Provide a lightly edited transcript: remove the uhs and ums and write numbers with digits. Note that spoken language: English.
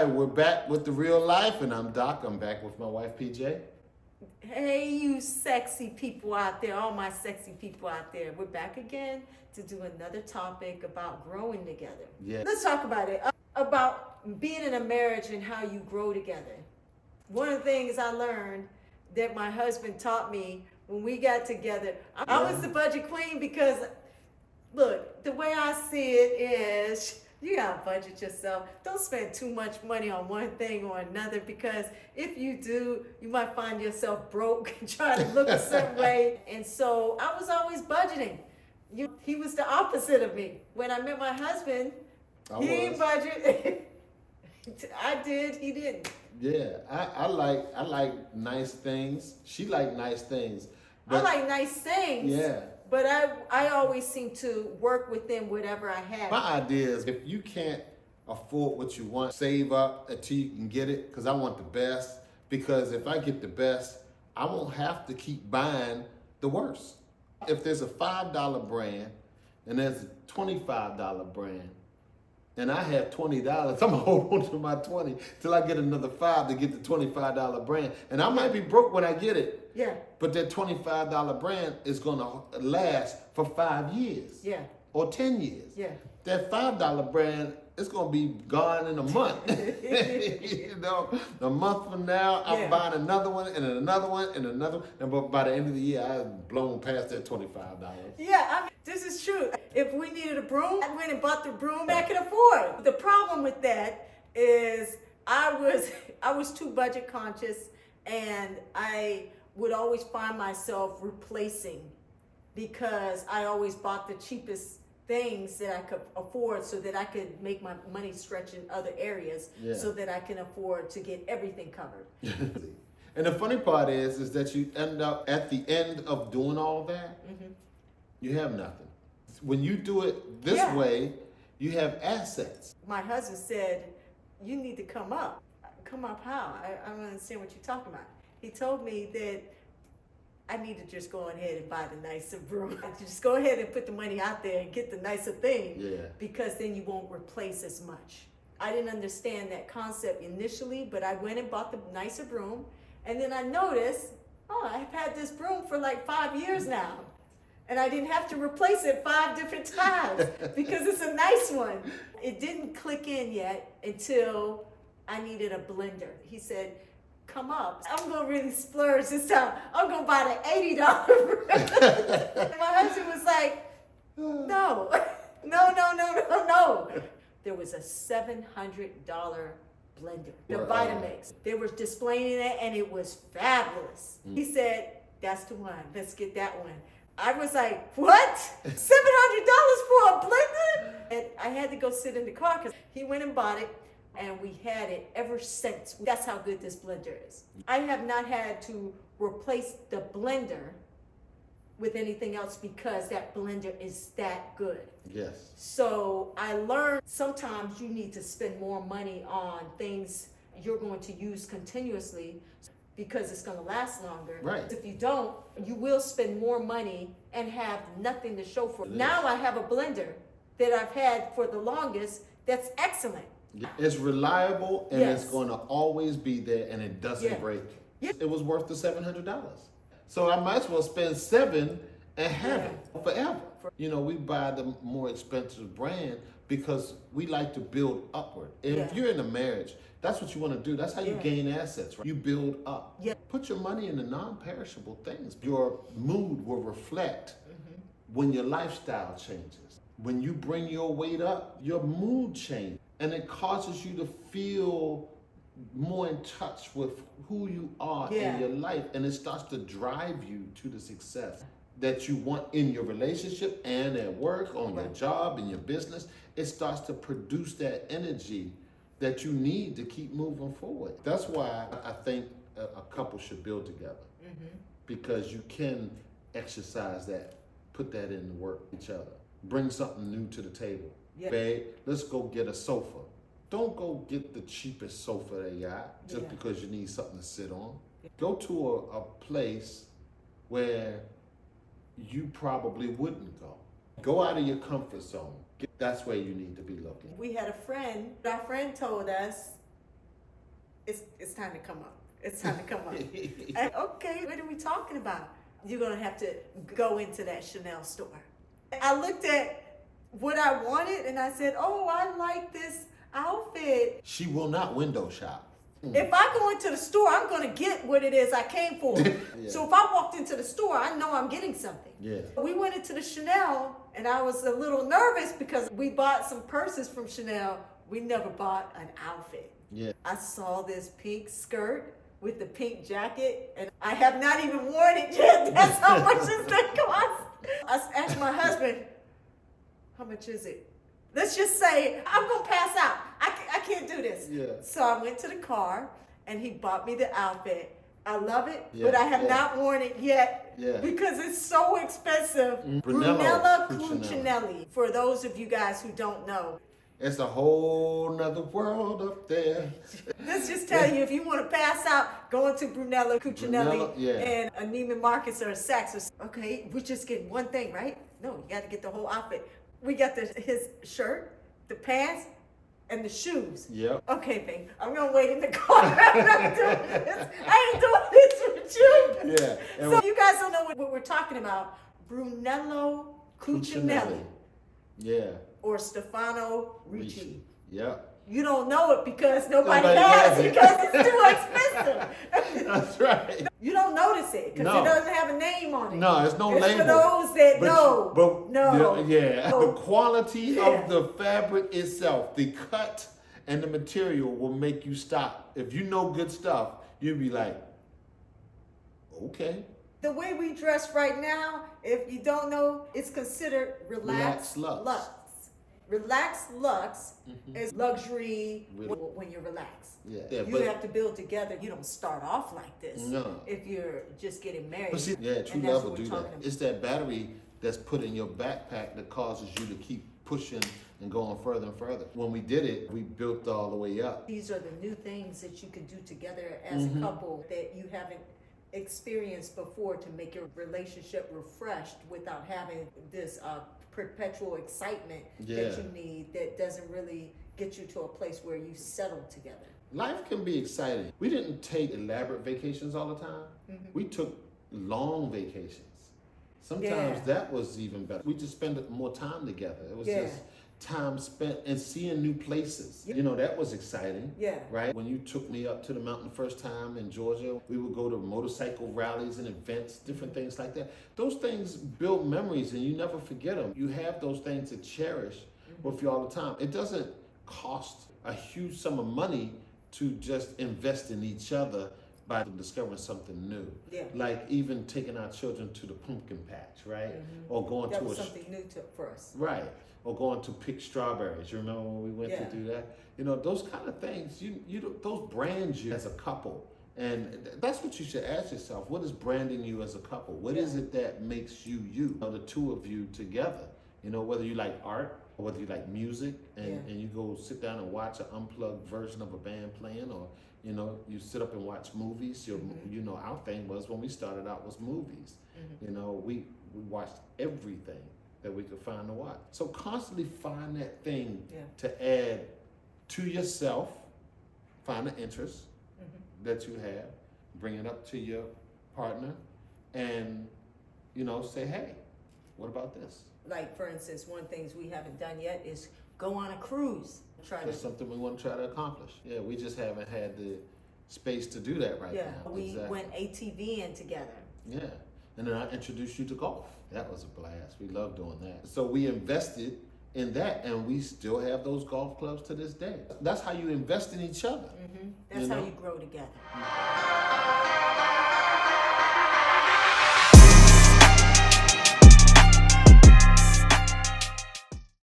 right, we're back with the real life, and I'm Doc. I'm back with my wife, PJ. Hey, you sexy people out there, all my sexy people out there. We're back again to do another topic about growing together. Yeah. Let's talk about it. About being in a marriage and how you grow together. One of the things I learned that my husband taught me when we got together, I was the budget queen because, look, the way I see it is, you gotta budget yourself. Don't spend too much money on one thing or another, because if you do, you might find yourself broke and trying to look a certain way. And so I was always budgeting. He was the opposite of me. When I met my husband, he didn't budget. I did, he didn't. Yeah, I like nice things. She like nice things. I like nice things. Yeah. But I always seem to work within whatever I have. My idea is, if you can't afford what you want, save up until you can get it, because I want the best. Because if I get the best, I won't have to keep buying the worst. If there's a $5 brand and there's a $25 brand, and I have $20, I'm gonna hold on to my 20 till I get another $5 to get the $25 brand. And I might be broke when I get it. Yeah. But that $25 brand is gonna last for 5 years. Yeah. Or 10 years. Yeah. That $5 brand is gonna be gone in a month. You know, a month from now, I'm buying another one and another one and another one. And by the end of the year, I've blown past that $25. Yeah, I mean, this is true. If we needed a broom, I went and bought the broom I could afford. The problem with that is I was too budget conscious, and I would always find myself replacing, because I always bought the cheapest things that I could afford so that I could make my money stretch in other areas, so that I can afford to get everything covered. And the funny part is that you end up at the end of doing all that, you have nothing. When you do it this way, you have assets. My husband said, you need to come up. Come up how? I don't understand what you're talking about. He told me that I need to just go ahead and buy the nicer broom. Just go ahead and put the money out there and get the nicer thing, because then you won't replace as much. I didn't understand that concept initially, but I went and bought the nicer broom, and then I noticed, I've had this broom for like 5 years now, and I didn't have to replace it 5 different times because it's a nice one. It didn't click in yet until I needed a blender. He said, come up. I'm gonna really splurge this time. I'm gonna buy the $80 broom. My husband was like, no. There was a $700 blender, the Vitamix. They were displaying it, and it was fabulous. He said, that's the one. Let's get that one. I was like, what? $700 for a blender? And I had to go sit in the car because he went and bought it, and we had it ever since. That's how good this blender is. I have not had to replace the blender with anything else because that blender is that good. Yes. So I learned sometimes you need to spend more money on things you're going to use continuously, because it's going to last longer. Right. If you don't, you will spend more money and have nothing to show for it. Now I have a blender that I've had for the longest that's excellent. It's reliable, and it's going to always be there, and it doesn't break. It was worth the $700. So I might as well spend $7 and have it forever. You know, we buy the more expensive brand because we like to build upward. And if you're in a marriage, that's what you want to do. That's how you gain assets, right? You build up. Put your money in the non-perishable things. Your mood will reflect when your lifestyle changes. When you bring your weight up, your mood changes. And it causes you to feel more in touch with who you are in your life. And it starts to drive you to the success that you want in your relationship and at work, on your job, in your business. It starts to produce that energy that you need to keep moving forward. That's why I think a couple should build together, because you can exercise that, put that in work each other, bring something new to the table. Babe, let's go get a sofa. Don't go get the cheapest sofa they got just because you need something to sit on. Go to a place where you probably wouldn't go. Go out of your comfort zone. That's where you need to be looking. We had a friend. Our friend told us it's time to come up. It's time to come up. And, okay, what are we talking about? You're gonna have to go into that Chanel store. I looked at what I wanted and I said, oh, I like this outfit. She will not window shop. If I go into the store, I'm going to get what it is I came for. Yeah. So if I walked into the store, I know I'm getting something. Yeah. We went into the Chanel, and I was a little nervous because we bought some purses from Chanel. We never bought an outfit. Yeah. I saw this pink skirt with the pink jacket, and I have not even worn it yet. That's how much this thing costs. I asked my husband, how much is it? Let's just say, I'm going to pass out. I can't do this. Yeah. So I went to the car, and he bought me the outfit. I love it, Yeah, but I have yeah. not worn it yet Yeah. because it's so expensive. Brunello Cucinelli. For those of you guys who don't know, It's a whole nother world up there. let's just tell you, if you want to pass out, go into Brunello Cucinelli Brunello, yeah. and Neiman Marcus or Saks. Okay, we're just getting one thing, right? No, you got to get the whole outfit. We got his shirt, the pants, and the shoes. Yep. Okay, babe, I'm gonna wait in the car. I'm not doing this. I ain't doing this with you. Yeah. And So you guys don't know what we're talking about. Brunello Cucinelli Yeah. or Stefano Ricci. Yep. You don't know it because nobody Nobody has has it it. because it's too expensive. That's right. You don't notice it because No. it doesn't have a name on it. No, it's no It's label. for those that But know. But No. yeah, No. the quality Yeah. of the fabric itself, the cut and the material will make you stop. If you know good stuff, you'll be like, okay. The way we dress right now, if you don't know, it's considered relaxed Relaxed lux. lux. Relaxed lux is luxury Re- when you're relaxed. Yeah. You have to build together. You don't start off like this No. if you're just getting married. But see, yeah, True And that's Love what will we're do that. talking about. It's that battery that's put in your backpack that causes you to keep pushing and going further and further. When we did it, we built all the way up. These are the new things that you can do together as a couple that you haven't experienced before to make your relationship refreshed without having this perpetual excitement Yeah. that you need that doesn't really get you to a place where you settle together. Life can be exciting. We didn't take elaborate vacations all the time. We took long vacations. Sometimes Yeah. that was even better. We just spent more time together. It was Yeah. just time spent and seeing new places. Yeah. You know, that was exciting. Yeah. Right? When you took me up to the mountain the first time in Georgia, we would go to motorcycle rallies and events, different things like that. Those things build memories and you never forget them. You have those things to cherish with you all the time. It doesn't cost a huge sum of money to just invest in each other by discovering something new. Yeah. Like even taking our children to the pumpkin patch, right? Or going That to was a something new for us. right. Or going to pick strawberries. You remember when we went Yeah. to do that? You know, those kind of things, those brand you as a couple. And that's what you should ask yourself. What is branding you as a couple? What is it that makes you you? You know, the two of you together. You know, whether you like art or whether you like music and you go sit down and watch an unplugged version of a band playing, or, you know, you sit up and watch movies. You know, our thing was when we started out was movies. You know, we watched everything that we could find to watch. So constantly find that thing to add to yourself, find an interest that you have, bring it up to your partner, and, you know, say, hey, what about this? Like, for instance, one thing we haven't done yet is go on a cruise. That's something we want to try to accomplish. Yeah, we just haven't had the space to do that right now. We Exactly. went ATVing together. Yeah. And then I introduced you to golf. That was a blast. We love doing that. So we invested in that, and we still have those golf clubs to this day. That's how you invest in each other. That's You how know? you grow together.